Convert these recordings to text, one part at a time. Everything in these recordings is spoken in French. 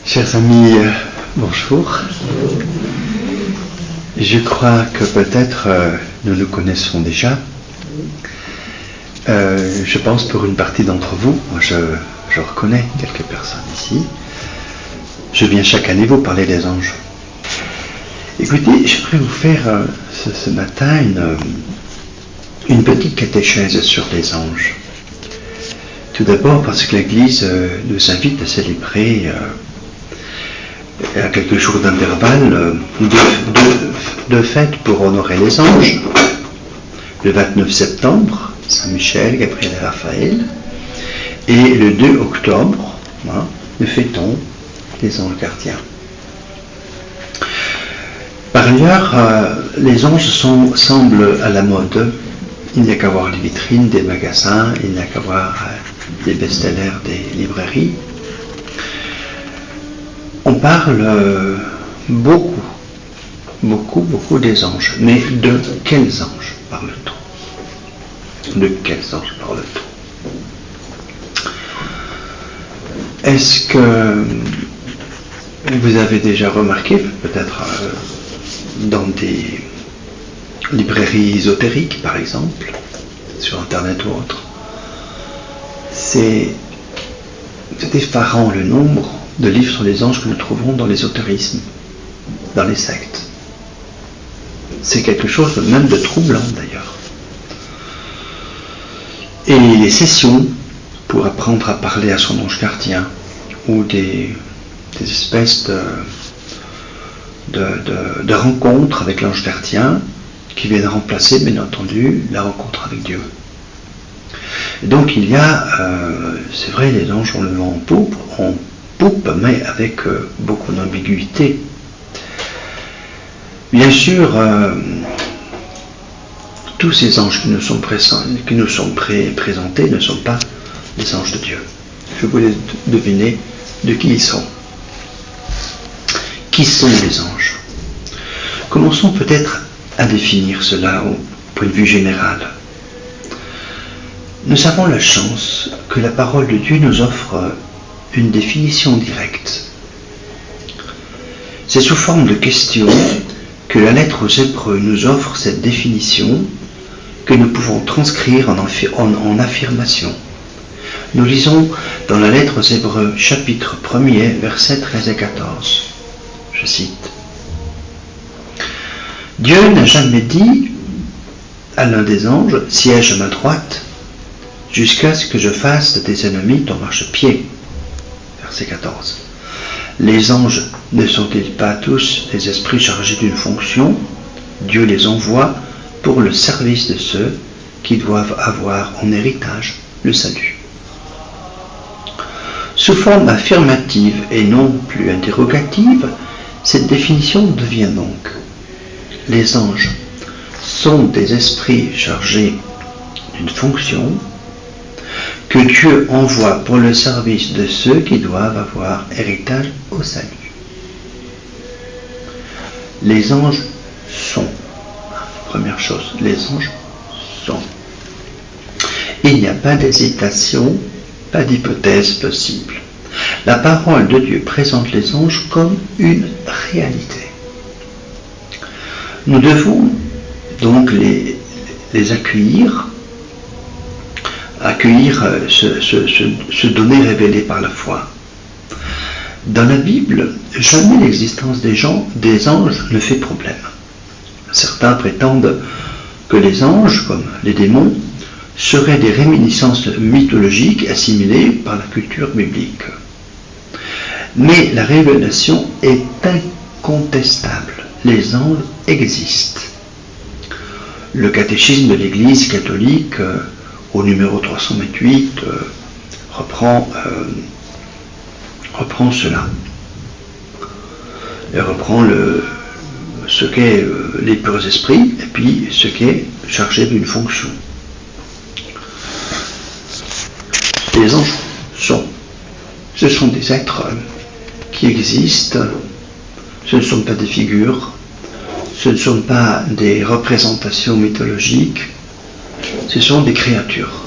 Chers amis, bonjour. Je crois que peut-être nous nous connaissons déjà. Je pense pour une partie d'entre vous, je reconnais quelques personnes ici. Je viens chaque année vous parler des anges. Écoutez, j'aimerais vous faire ce matin une petite catéchèse sur les anges. Tout d'abord parce que l'Église nous invite à célébrer à quelques jours d'intervalle deux fêtes pour honorer les anges. Le 29 septembre, Saint-Michel, Gabriel et Raphaël. Et le 2 octobre, nous fêtons les anges gardiens. Par ailleurs, les anges semblent à la mode. Il n'y a qu'à voir les vitrines des magasins, il n'y a qu'à voir les best-sellers des librairies. On parle beaucoup des anges. Mais de quels anges parle-t-on ? De quels anges parle-t-on ? Est-ce que vous avez déjà remarqué, peut-être dans des librairies ésotériques par exemple, sur internet ou autre, c'est effarant le nombre de livres sur les anges que nous trouverons dans l'ésotérisme, dans les sectes. C'est quelque chose même de troublant d'ailleurs. Et les sessions pour apprendre à parler à son ange gardien, ou des espèces de rencontres avec l'ange gardien qui viennent remplacer, bien entendu, la rencontre avec Dieu. Et donc il y a, c'est vrai, les anges ont le vent en poupe, mais avec beaucoup d'ambiguïté. Bien sûr, tous ces anges qui nous sont présentés ne sont pas les anges de Dieu. Je vous laisse deviner de qui ils sont. Qui sont les anges ? Commençons peut-être à définir cela au point de vue général. Nous avons la chance que la parole de Dieu nous offre une définition directe. C'est sous forme de question que la lettre aux Hébreux nous offre cette définition que nous pouvons transcrire en affirmation. Nous lisons dans la lettre aux Hébreux, chapitre 1er, versets 13 et 14. Je cite. « Dieu n'a jamais dit à l'un des anges, siège à ma droite, jusqu'à ce que je fasse de tes ennemis ton marchepied. » Verset 14. « Les anges ne sont-ils pas tous des esprits chargés d'une fonction ? Dieu les envoie pour le service de ceux qui doivent avoir en héritage le salut. » Sous forme affirmative et non plus interrogative, cette définition devient donc: les anges sont des esprits chargés d'une fonction que Dieu envoie pour le service de ceux qui doivent avoir héritage au salut. Les anges sont. Première chose, les anges sont. Il n'y a pas d'hésitation, pas d'hypothèse possible. La parole de Dieu présente les anges comme une réalité. Nous devons donc les accueillir ce donné révélé par la foi. Dans la Bible, jamais l'existence des anges ne fait problème. Certains prétendent que les anges, comme les démons, seraient des réminiscences mythologiques assimilées par la culture biblique. Mais la révélation est incontestable. Les anges existent. Le catéchisme de l'Église catholique, au numéro 328, reprend cela. Elle reprend ce qu'est les purs esprits et puis ce qui est chargé d'une fonction. Les anges ce sont des êtres qui existent, ce ne sont pas des figures, ce ne sont pas des représentations mythologiques, ce sont des créatures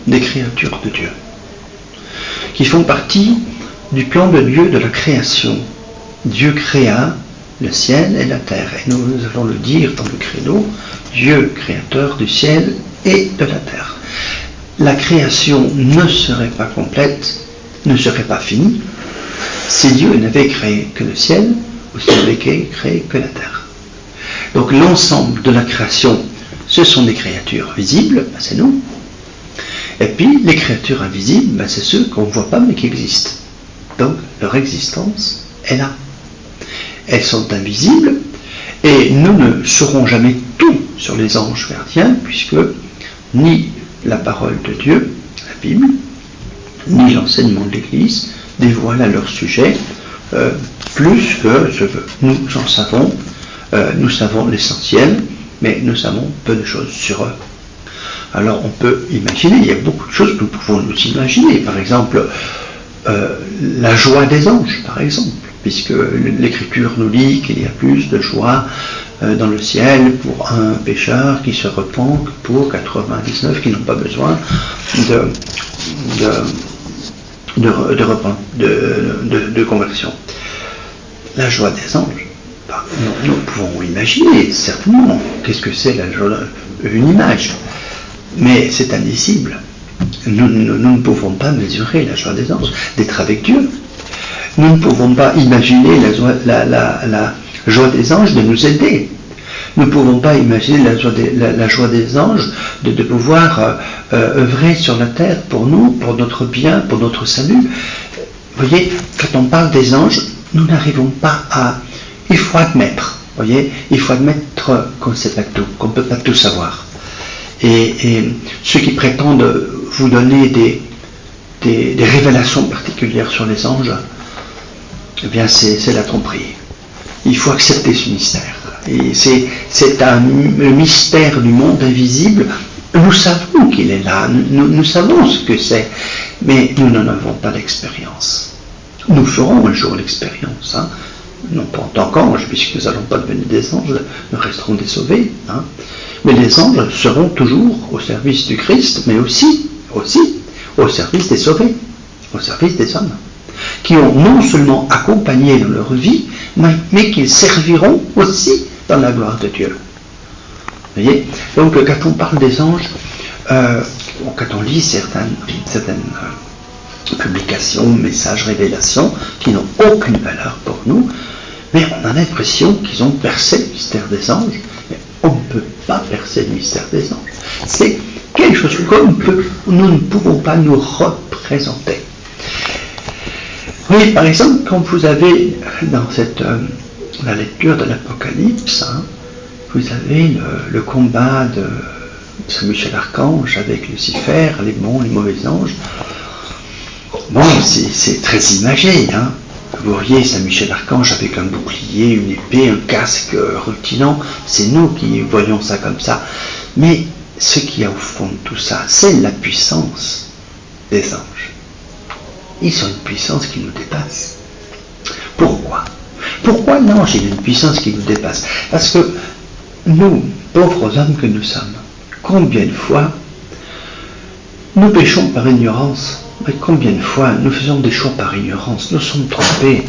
de Dieu, qui font partie du plan de Dieu de la création. Dieu créa le ciel et la terre. Et nous allons le dire dans le credo, Dieu créateur du ciel et de la terre. La création ne serait pas complète, ne serait pas finie, si Dieu n'avait créé que le ciel ou s'il n'avait créé que la terre. Donc l'ensemble de la création, ce sont des créatures visibles, ben c'est nous. Et puis les créatures invisibles, ben c'est ceux qu'on ne voit pas mais qui existent. Donc leur existence est là. Elles sont invisibles et nous ne saurons jamais tout sur les anges gardiens puisque ni la parole de Dieu, la Bible, ni l'enseignement de l'Église dévoilent à leur sujet plus que nous en savons. Nous savons l'essentiel, mais nous savons peu de choses sur eux. Alors on peut imaginer, il y a beaucoup de choses que nous pouvons nous imaginer. Par exemple, la joie des anges, par exemple, puisque l'Écriture nous dit qu'il y a plus de joie dans le ciel pour un pécheur qui se repent que pour 99 qui n'ont pas besoin de conversion. La joie des anges, nous pouvons imaginer certainement qu'est-ce que c'est la joie, une image, mais c'est indicible. Nous ne pouvons pas mesurer la joie des anges, d'être avec Dieu. Nous ne pouvons pas imaginer la joie des anges de nous aider. Nous ne pouvons pas imaginer la joie des anges de pouvoir œuvrer sur la terre pour nous, pour notre bien, pour notre salut. Vous voyez, quand on parle des anges, nous n'arrivons pas à... Il faut admettre, voyez, il faut admettre qu'on ne sait pas tout, qu'on ne peut pas tout savoir. Et ceux qui prétendent vous donner des révélations particulières sur les anges, eh bien c'est la tromperie. Il faut accepter ce mystère. Et c'est le mystère du monde invisible. Nous savons qu'il est là, nous savons ce que c'est, mais nous n'en avons pas d'expérience. Nous ferons un jour l'expérience, hein. Non pas en tant qu'anges, puisque nous n'allons pas devenir des anges, nous resterons des sauvés, hein. Mais les anges seront toujours au service du Christ, mais aussi au service des sauvés, au service des hommes, qui ont non seulement accompagné dans leur vie, mais qu'ils serviront aussi dans la gloire de Dieu. Vous voyez? Donc quand on parle des anges, quand on lit certaines publications, messages, révélations, qui n'ont aucune valeur pour nous, mais on a l'impression qu'ils ont percé le mystère des anges, mais on ne peut pas percer le mystère des anges. C'est quelque chose comme nous ne pouvons pas nous représenter. Oui, par exemple, quand vous avez dans la lecture de l'Apocalypse, hein, vous avez le combat de Saint Michel Archange avec Lucifer, les bons, les mauvais anges. Bon, c'est très imagé, hein. Vous voyez Saint Michel Archange avec un bouclier, une épée, un casque rutilant, c'est nous qui voyons ça comme ça. Mais ce qu'il y a au fond de tout ça, c'est la puissance des anges. Ils ont une puissance qui nous dépasse. Pourquoi? Pourquoi l'ange a une puissance qui nous dépasse? Parce que nous, pauvres hommes que nous sommes, combien de fois nous péchons par ignorance? Mais combien de fois nous faisons des choix par ignorance? Nous sommes trompés,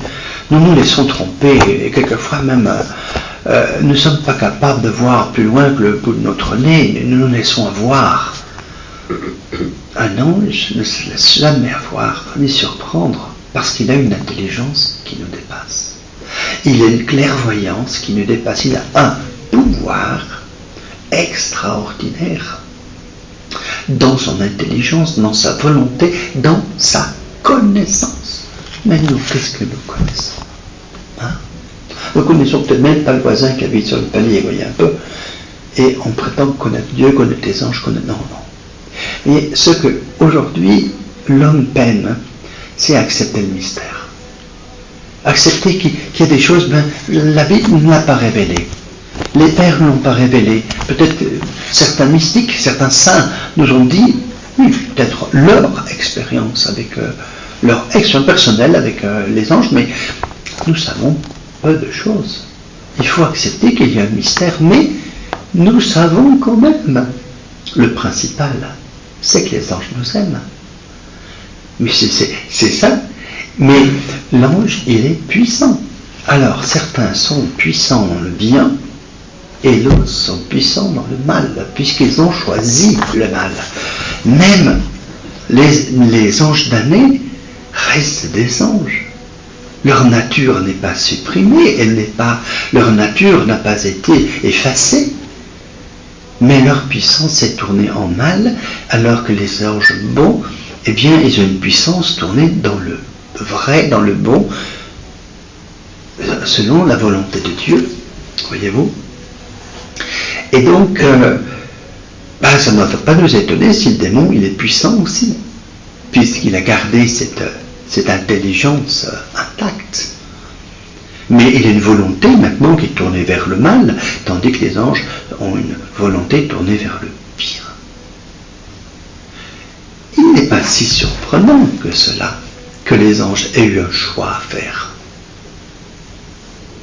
nous nous laissons tromper, et quelquefois même nous ne sommes pas capables de voir plus loin que le bout de notre nez, nous nous laissons avoir. Un ange ne se laisse jamais avoir ni surprendre parce qu'il a une intelligence qui nous dépasse. Il a une clairvoyance qui nous dépasse. Il a un pouvoir extraordinaire dans son intelligence, dans sa volonté, dans sa connaissance. Mais nous, qu'est-ce que nous connaissons? Hein? Nous connaissons peut-être même pas le voisin qui habite sur le palier, vous voyez un peu, et on prétend connaître Dieu, connaître les anges, connaître... Non. Et ce que aujourd'hui l'homme peine, c'est accepter le mystère. Accepter qu'il y a des choses, la Bible ne l'a pas révélé. Les pères ne l'ont pas révélé. Peut-être que certains mystiques, certains saints nous ont dit, oui, peut-être leur expérience avec leur expérience personnelle avec les anges, mais nous savons peu de choses. Il faut accepter qu'il y a un mystère, mais nous savons quand même. Le principal, c'est que les anges nous aiment. Mais c'est ça. Mais l'ange, il est puissant. Alors, certains sont puissants dans le bien, et d'autres sont puissants dans le mal, puisqu'ils ont choisi le mal. Même les anges damnés restent des anges. Leur nature n'est pas supprimée, leur nature n'a pas été effacée. Mais leur puissance est tournée en mal, alors que les anges bons, eh bien, ils ont une puissance tournée dans le vrai, dans le bon, selon la volonté de Dieu, voyez-vous. Et donc, ça ne doit pas nous étonner si le démon, il est puissant aussi, puisqu'il a gardé cette intelligence intacte. Mais il a une volonté maintenant qui est tournée vers le mal, tandis que les anges ont une volonté tournée vers le bien. Il n'est pas si surprenant que cela, que les anges aient eu un choix à faire.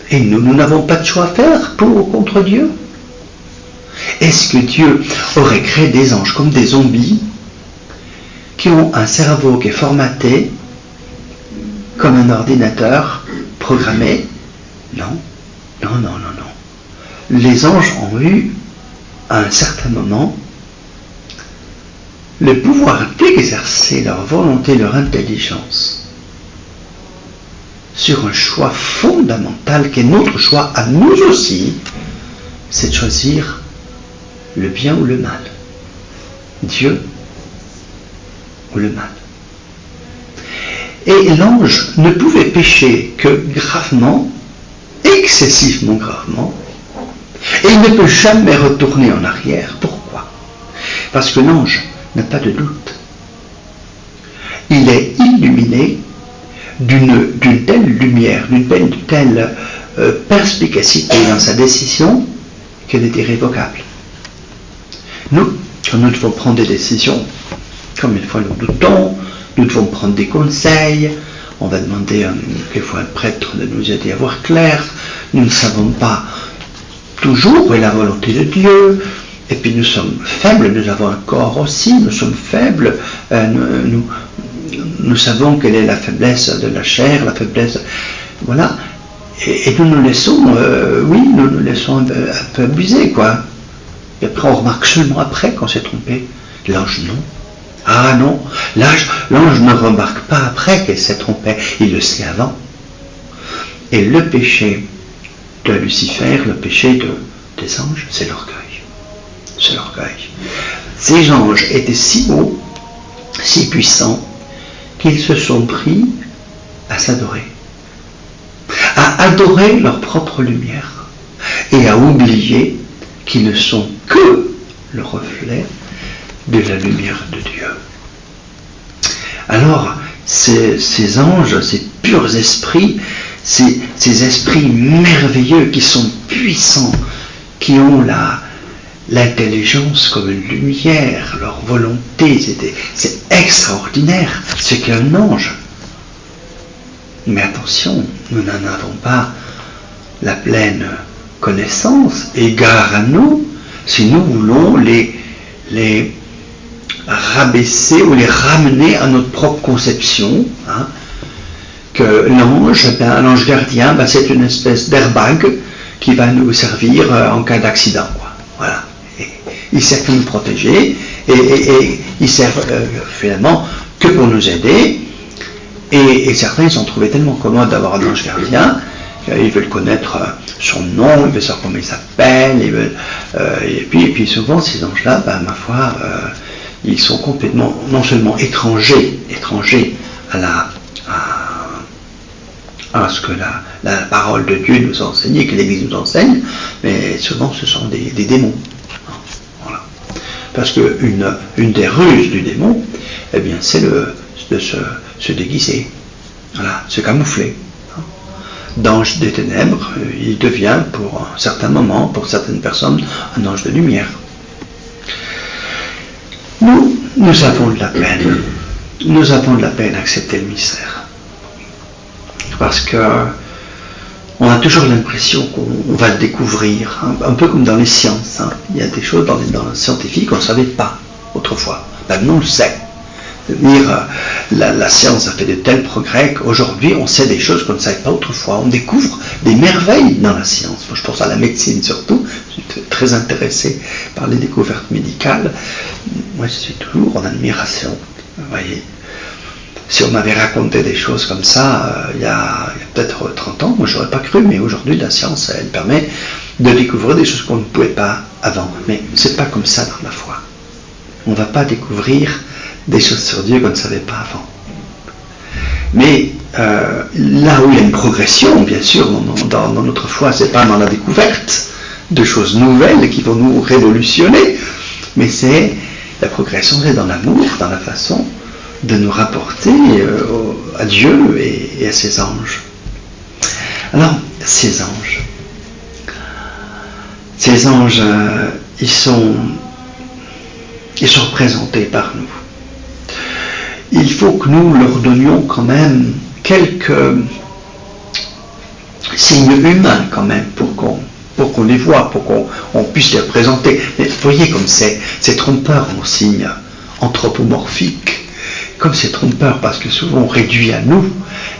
Et nous n'avons pas de choix à faire pour ou contre Dieu. Est-ce que Dieu aurait créé des anges comme des zombies qui ont un cerveau qui est formaté comme un ordinateur programmé? Non, non, non, non, non. Les anges ont eu, à un certain moment, le pouvoir d'exercer leur volonté, leur intelligence sur un choix fondamental qui est notre choix à nous aussi, c'est de choisir le bien ou le mal, Dieu ou le mal. Et l'ange ne pouvait pécher que gravement, excessivement gravement, et il ne peut jamais retourner en arrière. Pourquoi? Parce que l'ange n'a pas de doute. Il est illuminé d'une telle lumière, d'une telle perspicacité dans sa décision qu'elle est irrévocable. Nous, quand nous devons prendre des décisions, comme une fois nous doutons, nous devons prendre des conseils, on va demander quelquefois à un prêtre de nous aider à voir clair, nous ne savons pas toujours où est la volonté de Dieu, et puis nous sommes faibles, nous avons un corps aussi, nous sommes faibles, nous savons quelle est la faiblesse de la chair, la faiblesse, voilà, et nous nous laissons, nous nous laissons un peu abuser, quoi. Et après on remarque seulement après qu'on s'est trompé. L'ange non. Ah non, l'ange ne remarque pas après qu'elle s'est trompée, il le sait avant. Et le péché de Lucifer, le péché des anges, c'est l'orgueil. C'est l'orgueil. Ces anges étaient si beaux, si puissants, qu'ils se sont pris à s'adorer, à adorer leur propre lumière, et à oublier qu'ils ne sont que le reflet de la lumière de Dieu. Alors, ces anges, ces purs esprits, ces esprits merveilleux qui sont puissants, qui ont l'intelligence comme une lumière, leur volonté, c'est extraordinaire, ce qu'est un ange. Mais attention, nous n'en avons pas la pleine connaissance, et gare à nous si nous voulons les rabaisser ou les ramener à notre propre conception, que l'ange gardien, c'est une espèce d'airbag qui va nous servir en cas d'accident. Voilà. Et il sert que nous protéger, et il sert finalement que pour nous aider, et certains ils sont trouvés tellement commodes d'avoir un ange gardien, ils veulent connaître son nom, ils veulent savoir comment il s'appelle, et puis souvent ces anges-là, ma foi, ils sont complètement, non seulement étrangers à ce que la parole de Dieu nous enseigne, et que l'Église nous enseigne, mais souvent ce sont des démons. Voilà. Parce qu'une des ruses du démon, eh bien, c'est de se déguiser, voilà, se camoufler. D'ange des ténèbres, il devient pour un certain moment, pour certaines personnes, un ange de lumière. Nous avons de la peine. Nous avons de la peine à accepter le mystère. Parce que on a toujours l'impression qu'on va le découvrir, un peu comme dans les sciences. Il y a des choses dans le scientifique qu'on ne savait pas autrefois. Maintenant on le sait. La science a fait de tels progrès qu'aujourd'hui on sait des choses qu'on ne savait pas autrefois. On découvre des merveilles dans la science. Moi, je pense à la médecine surtout. Je suis très intéressé par les découvertes médicales. Moi je suis toujours en admiration. Vous voyez, si on m'avait raconté des choses comme ça il y a peut-être 30 ans, moi je n'aurais pas cru, mais aujourd'hui la science elle permet de découvrir des choses qu'on ne pouvait pas avant. Mais c'est pas comme ça dans la foi. On ne va pas découvrir des choses sur Dieu qu'on ne savait pas avant. Mais là où il y a une progression, bien sûr, dans notre foi, c'est pas dans la découverte de choses nouvelles qui vont nous révolutionner, mais c'est la progression, c'est dans l'amour, dans la façon de nous rapporter à Dieu et à ses anges. Alors, ces anges, ils sont représentés par nous. Il faut que nous leur donnions quand même quelques signes humains quand même pour qu'on les voit, pour qu'on puisse les représenter. Mais vous voyez comme c'est trompeur en signe anthropomorphique, comme c'est trompeur parce que souvent on réduit à nous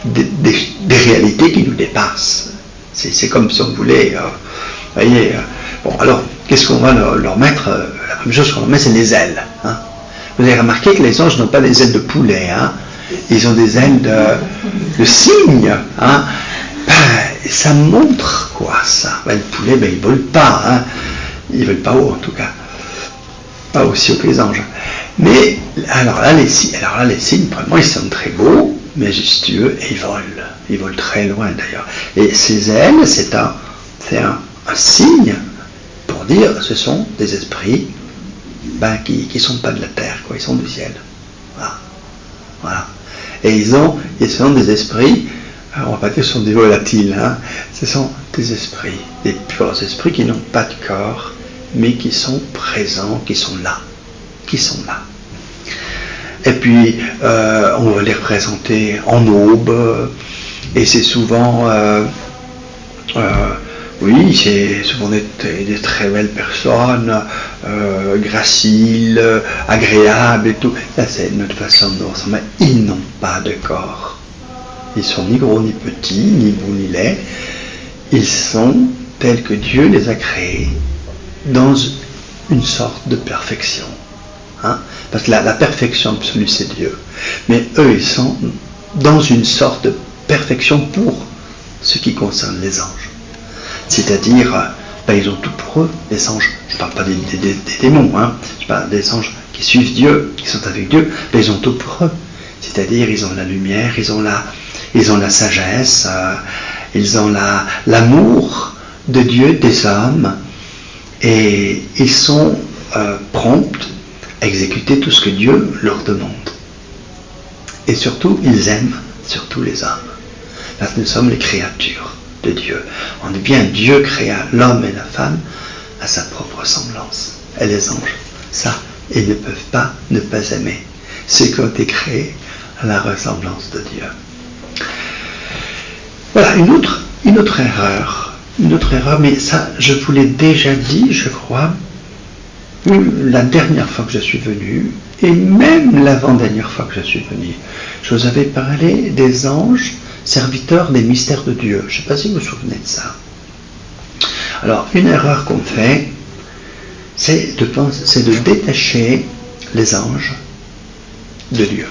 des réalités qui nous dépassent. C'est comme si on voulait, voyez, bon alors qu'est-ce qu'on va leur mettre? La première chose qu'on leur met, c'est des ailes. Hein. Vous avez remarqué que les anges n'ont pas des ailes de poulet, hein. Ils ont des ailes de cygne. Hein. Ça montre quoi ça? Le poulet, il ne vole pas. Hein. Il ne vole pas haut en tout cas. Pas aussi haut que les anges. Mais alors là, les cygnes, vraiment, ils sont très beaux, majestueux, et ils volent. Ils volent très loin d'ailleurs. Et ces ailes, c'est un signe pour dire ce sont des esprits qui ne sont pas de la terre, quoi, ils sont du ciel. Voilà. Et ils sont des esprits, on ne va pas dire que ce sont des volatiles, hein, ce sont des esprits, des purs esprits qui n'ont pas de corps, mais qui sont présents, qui sont là. Et puis, on va les représenter en aube, et c'est souvent... oui, c'est souvent des très belles personnes, graciles, agréables et tout. Ça, c'est notre façon de ressembler. Ils n'ont pas de corps. Ils sont ni gros, ni petits, ni beaux, ni laids. Ils sont tels que Dieu les a créés dans une sorte de perfection. Hein? Parce que la perfection absolue, c'est Dieu. Mais eux, ils sont dans une sorte de perfection pour ce qui concerne les anges. C'est-à-dire, ils ont tout pour eux, les anges. Je ne parle pas des démons, hein. Je parle des anges qui suivent Dieu, qui sont avec Dieu, ils ont tout pour eux. C'est-à-dire, ils ont la lumière, ils ont la sagesse, ils ont l'amour de Dieu, des hommes, et ils sont prompts à exécuter tout ce que Dieu leur demande. Et surtout, ils aiment surtout les hommes. Parce que nous sommes les créatures de Dieu. On dit bien, Dieu créa l'homme et la femme à sa propre ressemblance. Et les anges, ça, ils ne peuvent pas ne pas aimer ceux qui ont été créés à la ressemblance de Dieu. Voilà, une autre erreur, mais ça, je vous l'ai déjà dit, je crois, la dernière fois que je suis venu, et même l'avant-dernière fois que je suis venu, je vous avais parlé des anges serviteurs des mystères de Dieu. Je ne sais pas si vous vous souvenez de ça. Alors, une erreur qu'on fait, c'est de détacher les anges de Dieu.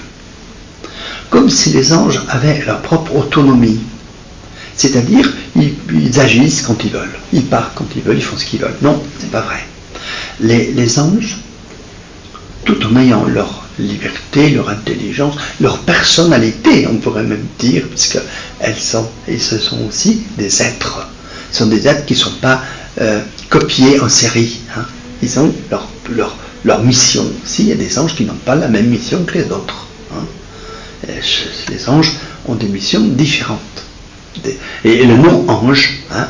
Comme si les anges avaient leur propre autonomie. C'est-à-dire, ils agissent quand ils veulent. Ils partent quand ils veulent, ils font ce qu'ils veulent. Non, c'est pas vrai. Les anges, tout en ayant leur liberté, leur intelligence, leur personnalité, on pourrait même dire, parce que ce sont aussi des êtres. Ce sont des êtres qui ne sont pas copiés en série. Hein. Ils ont leur mission. Aussi, il y a des anges qui n'ont pas la même mission que les autres. Hein. Les anges ont des missions différentes. Et le nom ange, hein,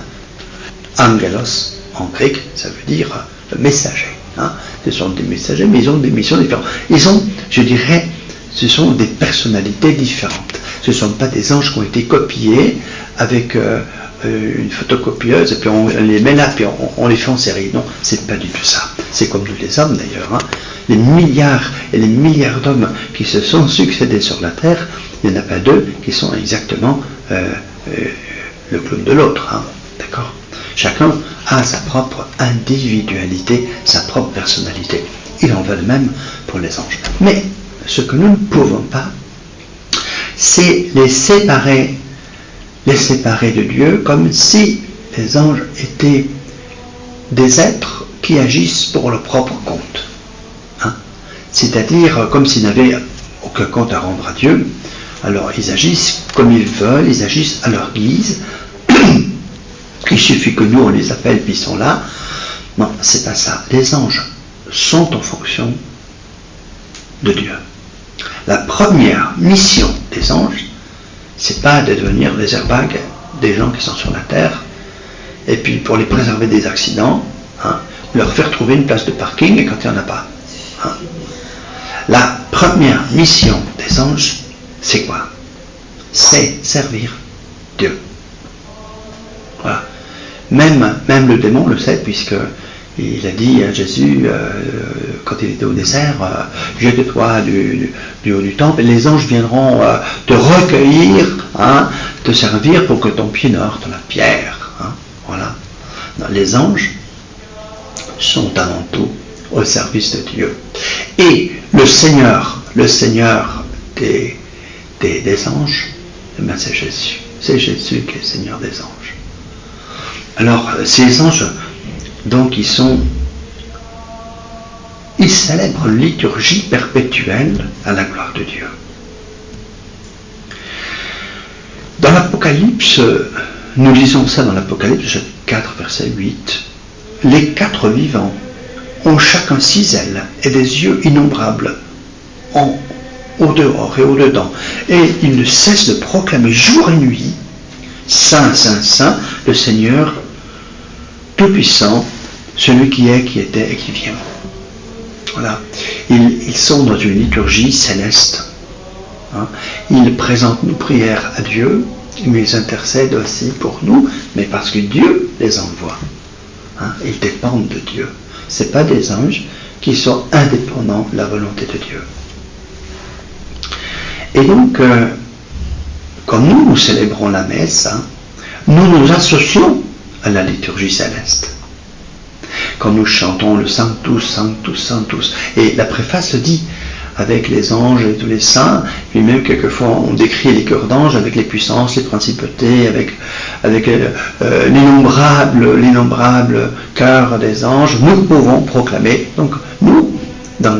angelos, en grec, ça veut dire messager. Hein. Ce sont des messagers, mais ils ont des missions différentes. Ils ont, je dirais, ce sont des personnalités différentes. Ce ne sont pas des anges qui ont été copiés avec une photocopieuse, et puis on les met là, puis on les fait en série. Non, c'est pas du tout ça. C'est comme nous les hommes d'ailleurs. Hein. les milliards et les milliards d'hommes qui se sont succédés sur la terre, il n'y en a pas deux qui sont exactement le clone de l'autre. Hein, d'accord ? Chacun a sa propre individualité, sa propre personnalité. Il en va de même pour les anges. Mais ce que nous ne pouvons pas, c'est les séparer de Dieu comme si les anges étaient des êtres qui agissent pour leur propre compte. Hein? C'est-à-dire comme s'ils n'avaient aucun compte à rendre à Dieu. Alors ils agissent comme ils veulent, ils agissent à leur guise. Il suffit que nous on les appelle puis ils sont là. Non, c'est pas ça. Les anges sont en fonction de Dieu. La première mission des anges, c'est pas de devenir des airbags des gens qui sont sur la terre, et puis pour les préserver des accidents, hein, leur faire trouver une place de parking et quand il n'y en a pas. Hein. La première mission des anges, c'est quoi? C'est servir Dieu. Voilà. Même le démon le sait, puisque il a dit à Jésus, quand il était au désert, jette-toi du haut du temple, et les anges viendront te recueillir, hein, te servir pour que ton pied ne heurte la pierre. Hein, voilà. Non, les anges sont avant tout au service de Dieu. Et le Seigneur des anges, eh bien, c'est Jésus. C'est Jésus qui est le Seigneur des anges. Alors, ces anges, donc, ils célèbrent une liturgie perpétuelle à la gloire de Dieu. Dans l'Apocalypse, nous lisons ça dans l'Apocalypse 4, verset 8, les quatre vivants ont chacun 6 ailes et des yeux innombrables au dehors et au dedans, et ils ne cessent de proclamer jour et nuit, Saint, Saint, Saint, le Seigneur Tout-Puissant, celui qui est, qui était et qui vient. Voilà. Ils sont dans une liturgie céleste. Hein. Ils présentent nos prières à Dieu, mais ils intercèdent aussi pour nous, mais parce que Dieu les envoie. Hein. Ils dépendent de Dieu. Ce n'est pas des anges qui sont indépendants de la volonté de Dieu. Et donc, quand nous célébrons la messe, hein, nous nous associons à la liturgie céleste. Quand nous chantons le Sanctus, Sanctus, Sanctus, et la préface dit avec les anges et tous les saints, puis même quelquefois on décrit les cœurs d'anges avec les puissances, les principautés, avec l'innombrable cœur des anges, nous pouvons proclamer. Donc nous, dans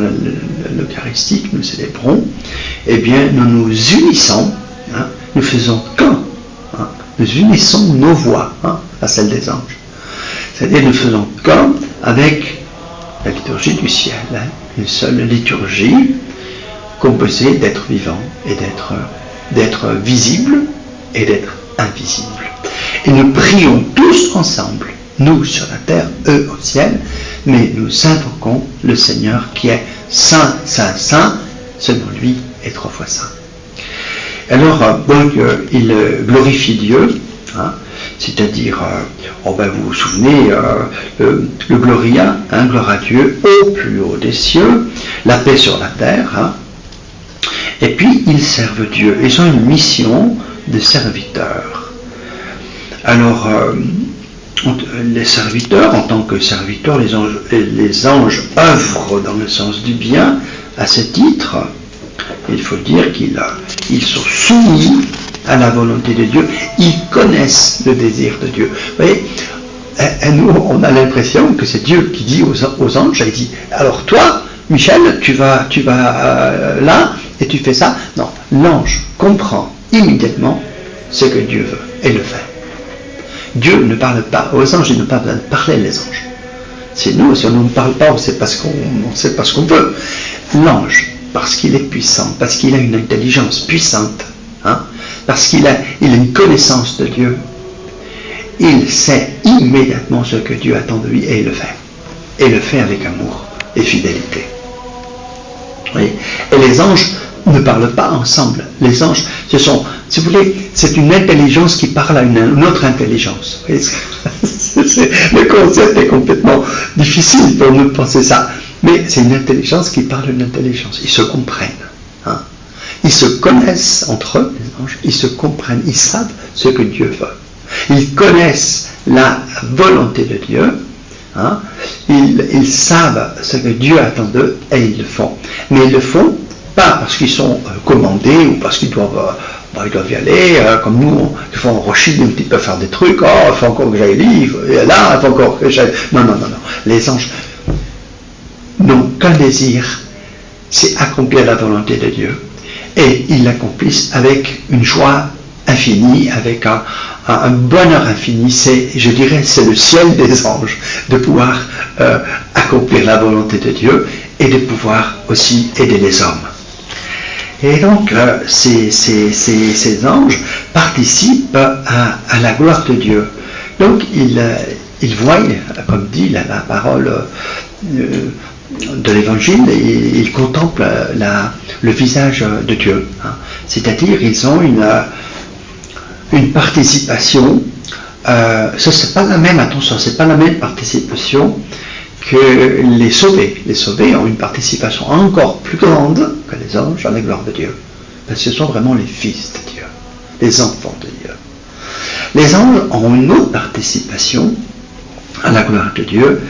l'Eucharistie que nous célébrons, eh bien nous nous unissons, hein, nous faisons qu'un, hein, nous unissons nos voix, hein, à celles des anges. C'est-à-dire nous faisons qu'un avec la liturgie du ciel, hein, une seule liturgie composée d'être vivant et d'être visible et d'être invisible. Et nous prions tous ensemble, nous sur la terre, eux au ciel, mais nous invoquons le Seigneur qui est Saint, Saint, Saint, selon lui est 3 fois saint. Alors, donc, il glorifie Dieu, hein, c'est-à-dire, vous vous souvenez, le Gloria, hein, gloire à Dieu, au plus haut des cieux, la paix sur la terre, hein, et puis ils servent Dieu, ils ont une mission de serviteurs. Alors, les serviteurs, en tant que serviteurs, les anges œuvrent dans le sens du bien. À ce titre, il faut dire qu'ils sont soumis à la volonté de Dieu, ils connaissent le désir de Dieu. Vous voyez, nous, on a l'impression que c'est Dieu qui dit aux anges, il dit, alors toi, Michel, tu vas là, et tu fais ça. Non, l'ange comprend immédiatement ce que Dieu veut, et le fait. Dieu ne parle pas aux anges, il n'a pas besoin de parler les anges. C'est nous, si on ne parle pas, on ne sait pas ce qu'on veut. L'ange, parce qu'il est puissant, parce qu'il a une intelligence puissante, hein, parce qu'il a une connaissance de Dieu, il sait immédiatement ce que Dieu attend de lui et il le fait. Et le fait avec amour et fidélité. Oui. Et les anges ne parlent pas ensemble. Les anges, ce sont, si vous voulez, c'est une intelligence qui parle à une autre intelligence. Le concept est complètement difficile pour nous de penser ça. Mais c'est une intelligence qui parle d'une intelligence. Ils se comprennent. Hein. Ils se connaissent entre eux, les anges. Ils se comprennent. Ils savent ce que Dieu veut. Ils connaissent la volonté de Dieu. Hein. Ils savent ce que Dieu attend d'eux et ils le font. Mais ils le font pas parce qu'ils sont commandés ou parce qu'ils doivent y aller, comme nous, il faut en rechiner un petit peu, faire des trucs, il faut encore que j'aille lire, et là, il faut encore que j'aille... Non. Les anges n'ont qu'un désir, c'est accomplir la volonté de Dieu. Et ils l'accomplissent avec une joie infinie, avec un bonheur infini. Je dirais, c'est le ciel des anges, de pouvoir accomplir la volonté de Dieu et de pouvoir aussi aider les hommes. Et donc, ces anges participent à la gloire de Dieu. Donc, ils voient, comme dit la parole de l'Évangile, ils contemplent le visage de Dieu. Hein. C'est-à-dire, ils ont une participation. C'est pas la même, attention, c'est pas la même participation que les sauvés. Les sauvés ont une participation encore plus grande que les anges à la gloire de Dieu. Parce que ce sont vraiment les fils de Dieu, les enfants de Dieu. Les anges ont une autre participation à la gloire de Dieu,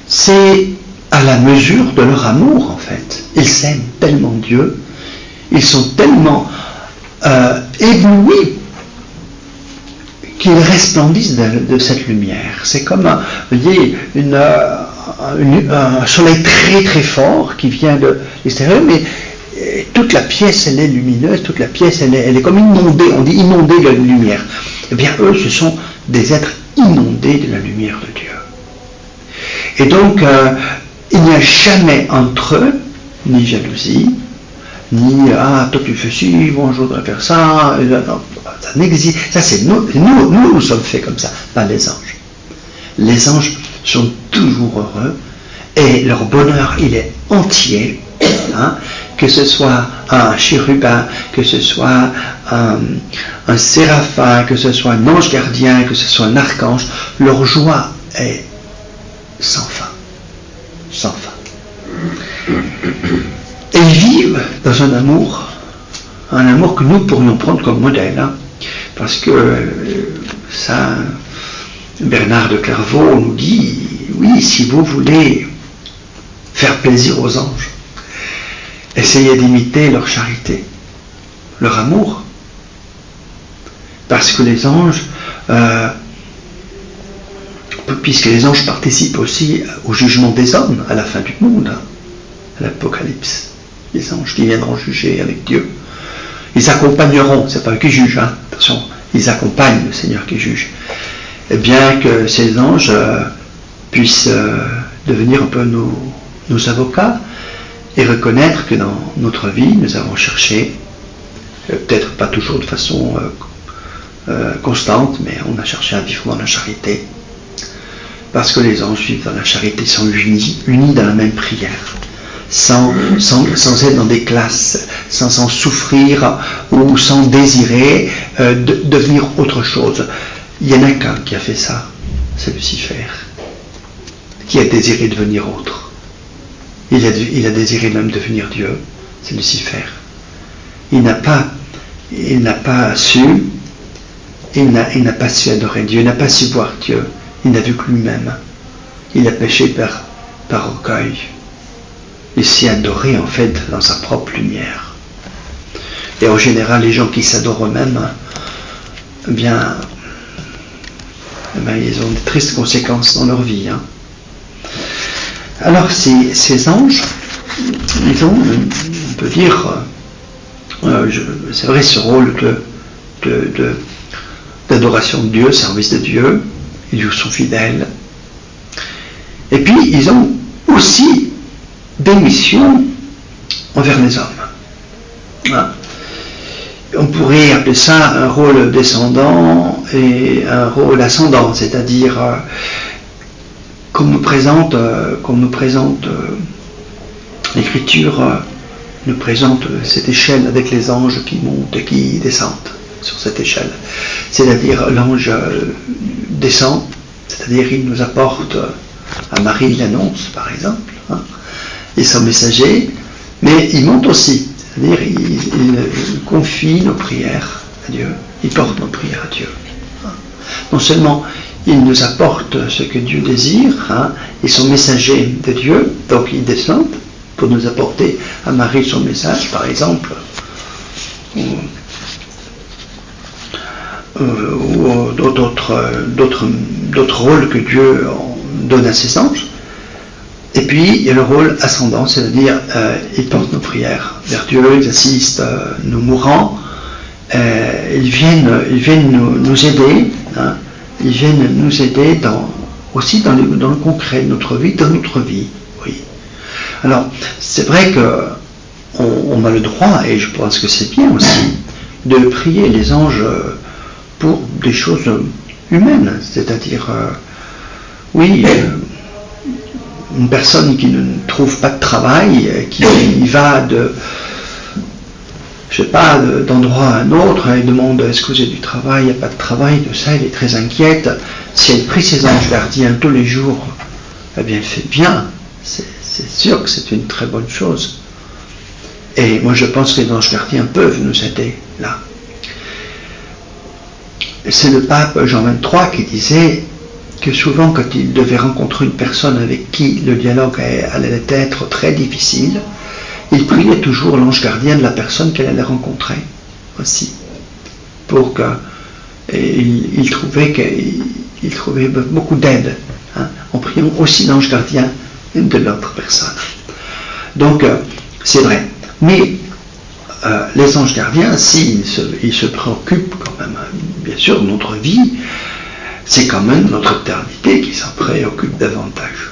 c'est à la mesure de leur amour en fait. Ils s'aiment tellement Dieu, ils sont tellement éblouis qu'ils resplendissent de cette lumière. C'est comme un soleil très très fort qui vient de l'extérieur, mais toute la pièce elle est lumineuse, toute la pièce elle est comme inondée, on dit inondée de lumière. Eh bien eux ce sont des êtres inondés de la lumière de Dieu. Et donc il n'y a jamais entre eux ni jalousie, ni toi tu fais ci, moi je voudrais faire ça, ça n'existe, ça c'est nous sommes faits comme ça, pas les anges. Les anges sont toujours heureux et leur bonheur il est entier, hein, que ce soit un chérubin, que ce soit un séraphin, que ce soit un ange gardien, que ce soit un archange, leur joie est sans fin, sans fin. Et ils vivent dans un amour que nous pourrions prendre comme modèle, hein, parce que ça, Bernard de Clairvaux nous dit, oui, si vous voulez faire plaisir aux anges, essayez d'imiter leur charité, leur amour, parce que les anges, puisque les anges participent aussi au jugement des hommes à la fin du monde, à l'Apocalypse, les anges qui viendront juger avec Dieu, ils accompagneront, c'est pas eux qui jugent, hein, attention, ils accompagnent le Seigneur qui juge, et bien que ces anges puissent devenir un peu nos avocats et reconnaître que dans notre vie nous avons cherché, peut-être pas toujours de façon constante, mais on a cherché à vivre dans la charité, parce que les anges vivent dans la charité, sont unis dans la même prière, sans être dans des classes, sans souffrir ou sans désirer devenir autre chose. Il n'y en a qu'un qui a fait ça, c'est Lucifer, qui a désiré devenir autre. Il a désiré même devenir Dieu, c'est Lucifer. Il n'a pas su adorer Dieu, il n'a pas su voir Dieu, il n'a vu que lui-même. Il a péché par orgueil. Il s'est adoré en fait dans sa propre lumière. Et en général, les gens qui s'adorent eux-mêmes, eh bien, ils ont de tristes conséquences dans leur vie. Hein. Alors, ces anges, ils ont, on peut dire, c'est vrai, ce rôle d'adoration de Dieu, service de Dieu, ils sont fidèles. Et puis, ils ont aussi des missions envers les hommes. Hein. On pourrait appeler ça un rôle descendant et un rôle ascendant, c'est-à-dire qu'on nous présente l'Écriture nous présente cette échelle avec les anges qui montent et qui descendent sur cette échelle. C'est-à-dire l'ange descend, c'est-à-dire il nous apporte à Marie l'annonce, par exemple, hein, ils sont messagers, mais ils montent aussi. C'est-à-dire, ils confient nos prières à Dieu, ils portent nos prières à Dieu. Non seulement ils nous apportent ce que Dieu désire, ils sont messagers de Dieu, donc ils descendent pour nous apporter à Marie son message, par exemple, ou d'autres rôles que Dieu donne à ses anges. Et puis il y a le rôle ascendant, c'est-à-dire ils portent nos prières vers Dieu, ils assistent nos mourants, ils viennent nous aider, ils viennent nous aider aussi dans le concret de notre vie, dans notre vie. Oui. Alors c'est vrai que on a le droit, et je pense que c'est bien aussi, de prier les anges pour des choses humaines, c'est-à-dire une personne qui ne trouve pas de travail, qui va d'endroit à un autre, elle demande est-ce que vous avez du travail, il n'y a pas de travail, tout ça, elle est très inquiète. Si elle prie ses anges gardiens tous les jours, eh bien elle fait bien, c'est sûr que c'est une très bonne chose. Et moi je pense que les anges gardiens peuvent nous aider là. C'est le pape Jean XXIII qui disait que souvent quand il devait rencontrer une personne avec qui le dialogue allait être très difficile, il priait toujours l'ange gardien de la personne qu'elle allait rencontrer aussi, pour que il trouvait beaucoup d'aide en priant aussi l'ange gardien de l'autre personne. Donc c'est vrai, mais les anges gardiens, s'ils se préoccupent quand même, bien sûr, de notre vie, c'est quand même notre éternité qui s'en préoccupe davantage.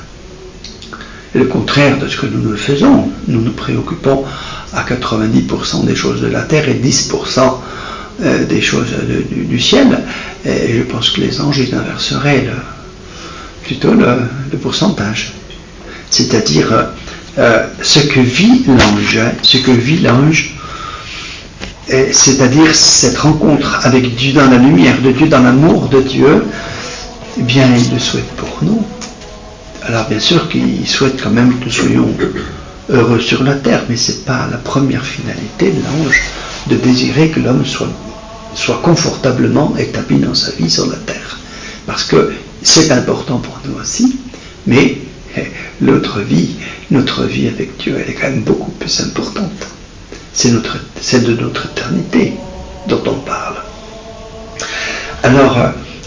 Et le contraire de ce que nous faisons, nous nous préoccupons à 90% des choses de la terre et 10% des choses du ciel. Et je pense que les anges, ils inverseraient plutôt le pourcentage. C'est-à-dire ce que vit l'ange, c'est-à-dire cette rencontre avec Dieu dans la lumière de Dieu, dans l'amour de Dieu, eh bien il le souhaite pour nous. Alors bien sûr qu'il souhaite quand même que nous soyons heureux sur la terre, mais ce n'est pas la première finalité de l'ange de désirer que l'homme soit confortablement établi dans sa vie sur la terre. Parce que c'est important pour nous aussi, mais notre vie avec Dieu, elle est quand même beaucoup plus importante. C'est de notre éternité dont on parle. Alors,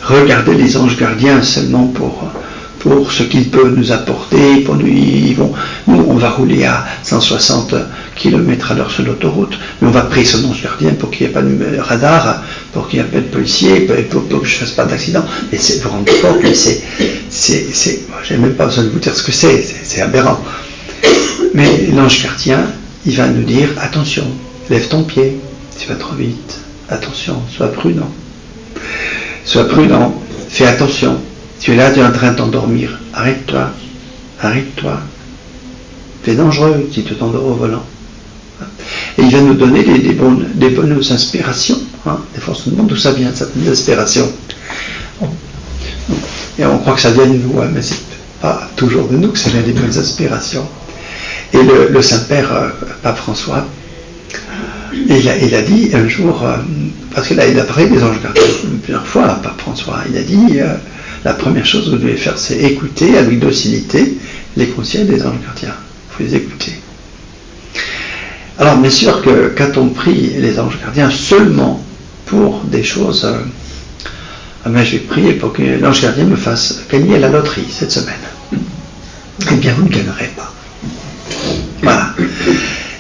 regardez les anges gardiens seulement pour ce qu'ils peuvent nous apporter. Pour nous, on va rouler à 160 km/h sur l'autoroute, mais on va prier son ange gardien pour qu'il n'y ait pas de radar, pour qu'il n'y ait pas de policier, pour que je ne fasse pas d'accident. Et vous vous rendez compte, mais j'ai même pas besoin de vous dire ce que c'est aberrant. Mais l'ange gardien, il va nous dire, attention, lève ton pied, tu vas trop vite, attention, sois prudent, fais attention, tu es là, tu es en train de t'endormir, arrête-toi, c'est dangereux si tu t'endors au volant. Et il va nous donner des bonnes inspirations, des fois on se demande d'où ça vient, cette inspiration. Et on croit que ça vient de nous, mais c'est pas toujours de nous que ça vient des bonnes inspirations. Et le Saint-Père, Pape François, il a dit un jour, parce qu'il a parlé des anges gardiens plusieurs fois, Pape François, il a dit, la première chose que vous devez faire, c'est écouter avec docilité les conseils des anges gardiens. Il faut les écouter. Alors bien sûr que quand on prie les anges gardiens seulement pour des choses, je vais prier pour que l'ange gardien me fasse gagner à la loterie cette semaine. Eh bien, vous ne gagnerez pas. Voilà.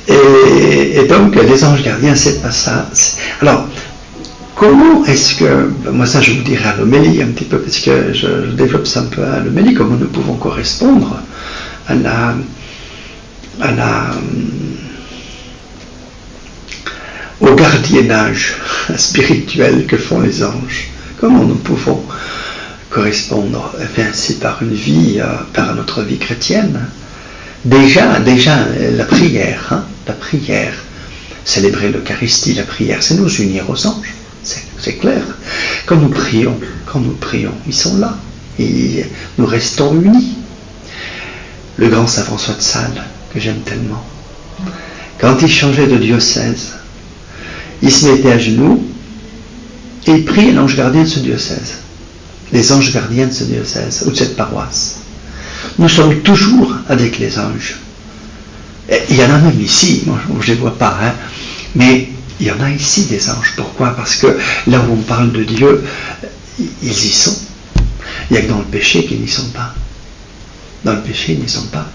Et donc, les anges gardiens, c'est pas ça. Alors, comment est-ce que, moi ça je vous dirai à l'homélie un petit peu, parce que je développe ça un peu à l'homélie, comment nous pouvons correspondre au gardiennage spirituel que font les anges. Comment nous pouvons correspondre? Eh bien, c'est par une vie, par notre vie chrétienne. Déjà, la prière, célébrer l'Eucharistie, la prière, c'est nous unir aux anges, c'est clair. Quand nous prions, ils sont là, et nous restons unis. Le grand saint François de Sales, que j'aime tellement. Quand il changeait de diocèse, il se mettait à genoux et il priait l'ange gardien de ce diocèse, les anges gardiens de ce diocèse ou de cette paroisse. Nous sommes toujours avec les anges. Et il y en a même ici, moi je ne les vois pas, hein, mais il y en a ici des anges. Pourquoi? Parce que là où on parle de Dieu, ils y sont. Il n'y a que dans le péché qu'ils n'y sont pas. Dans le péché, ils n'y sont pas.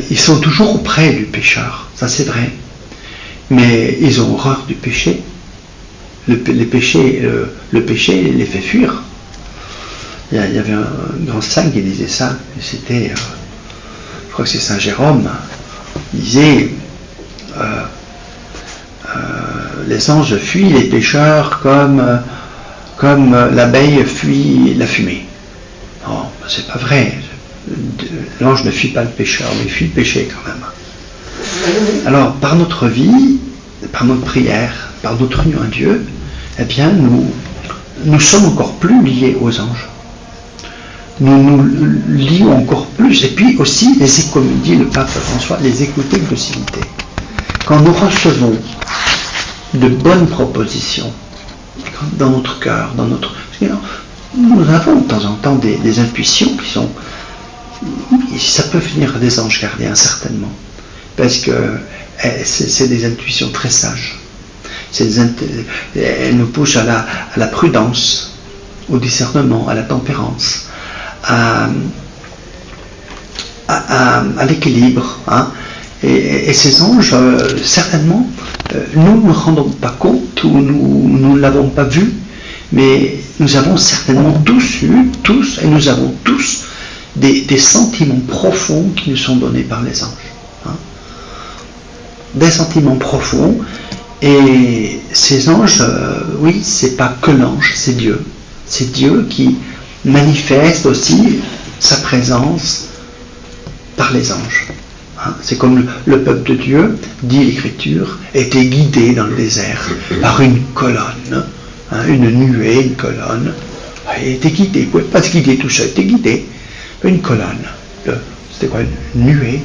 Ils sont toujours auprès du pécheur, ça c'est vrai. Mais ils ont horreur du péché. Le péché les fait fuir. Il y avait un grand saint qui disait ça. C'était, je crois que c'est Saint Jérôme. Il disait les anges fuient les pécheurs comme l'abeille fuit la fumée. Non, c'est pas vrai. L'ange ne fuit pas le pécheur, mais il fuit le péché quand même. Alors, par notre vie, par notre prière, par notre union à Dieu, eh bien, nous sommes encore plus liés aux anges. Nous nous lions encore plus, et puis aussi, comme dit le pape François, les écouter de docilité. Quand nous recevons de bonnes propositions dans notre cœur, dans notre... Nous avons de temps en temps des intuitions qui sont... Ça peut venir des anges gardiens, certainement. Parce que c'est des intuitions très sages. Elles nous poussent à la prudence, au discernement, à la tempérance, à l'équilibre. Hein. Et ces anges, certainement, nous ne nous rendons pas compte, ou nous ne l'avons pas vu, mais nous avons certainement tous eu, et nous avons tous des sentiments profonds qui nous sont donnés par les anges. Hein. Des sentiments profonds, et ces anges, oui, c'est pas que l'ange, c'est Dieu. C'est Dieu qui manifeste aussi sa présence par les anges. Hein. C'est comme le peuple de Dieu, dit l'Écriture, était guidé dans le désert par une colonne, hein, une nuée, une colonne. Il était guidé, il ne pouvait pas se guider tout seul, il était guidé. Une colonne, c'était quoi? Une nuée.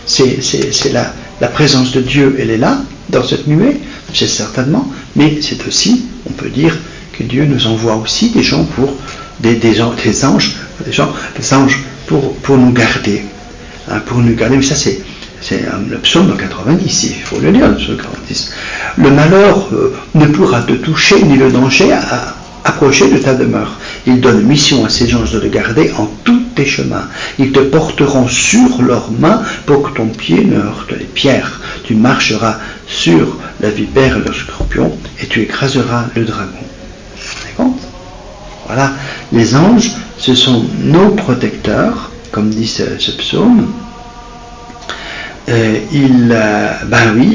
C'est la présence de Dieu, elle est là, dans cette nuée, c'est certainement, mais c'est aussi, on peut dire, que Dieu nous envoie aussi des gens pour, des anges pour nous garder. Hein, pour nous garder, mais ça c'est le psaume 90, il faut le lire, le psaume 90. Le malheur ne pourra te toucher, ni le danger approcher de ta demeure. Il donne mission à ses anges de te garder en tous tes chemins. Ils te porteront sur leurs mains pour que ton pied ne heurte les pierres. Tu marcheras sur la vipère et le scorpion et tu écraseras le dragon. D'accord ? Voilà, les anges, ce sont nos protecteurs, comme dit ce psaume. Ils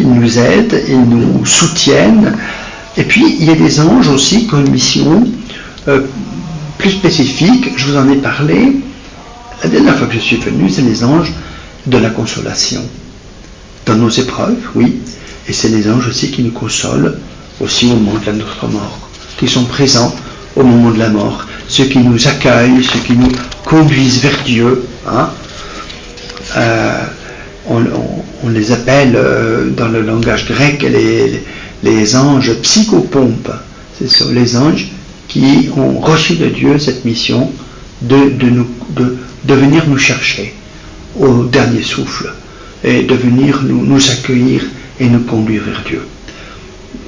nous aident, ils nous soutiennent. Et puis, il y a des anges aussi qui ont une mission plus spécifique. Je vous en ai parlé. La dernière fois que je suis venu, c'est les anges de la consolation. Dans nos épreuves, oui. Et c'est les anges aussi qui nous consolent aussi au moment de notre mort. Qui sont présents au moment de la mort. Ceux qui nous accueillent, ceux qui nous conduisent vers Dieu. Hein. On les appelle dans le langage grec les anges psychopompes. Ce sont les anges qui ont reçu de Dieu cette mission de venir nous chercher au dernier souffle et de venir nous accueillir et nous conduire vers Dieu.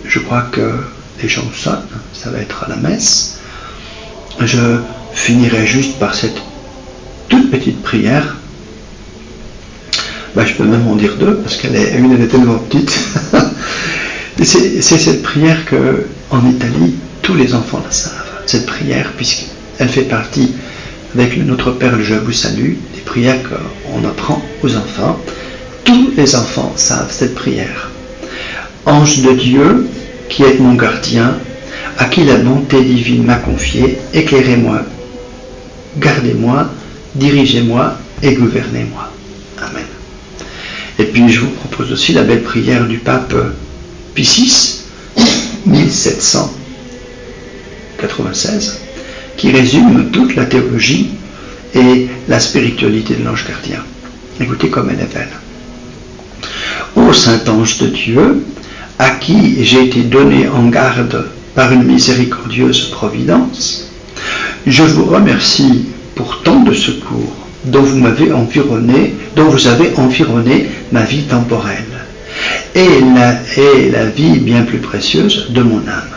Je crois que les gens sonnent, ça va être à la messe. Je finirai juste par cette toute petite prière. Je peux même en dire deux parce qu'une elle est tellement petite. C'est cette prière que, en Italie, tous les enfants la savent. Cette prière, puisqu'elle fait partie, avec Notre Père le Je vous salue, des prières qu'on apprend aux enfants. Tous les enfants savent cette prière. Ange de Dieu, qui êtes mon gardien, à qui la bonté divine m'a confié, éclairez-moi, gardez-moi, dirigez-moi et gouvernez-moi. Amen. Et puis je vous propose aussi la belle prière du pape Pie VI, 1796, qui résume toute la théologie et la spiritualité de l'ange gardien. Écoutez comme elle est belle. Ô saint ange de Dieu, à qui j'ai été donné en garde par une miséricordieuse providence, je vous remercie pour tant de secours dont vous avez environné ma vie temporelle et la vie bien plus précieuse de mon âme.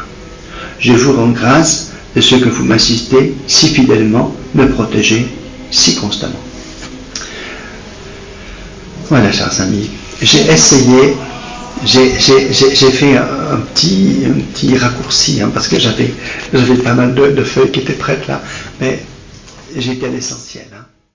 Je vous rends grâce de ce que vous m'assistez si fidèlement, me protégez si constamment. Voilà, chers amis, j'ai essayé, j'ai fait un petit raccourci, parce que j'avais pas mal de feuilles qui étaient prêtes là, mais j'ai été à l'essentiel.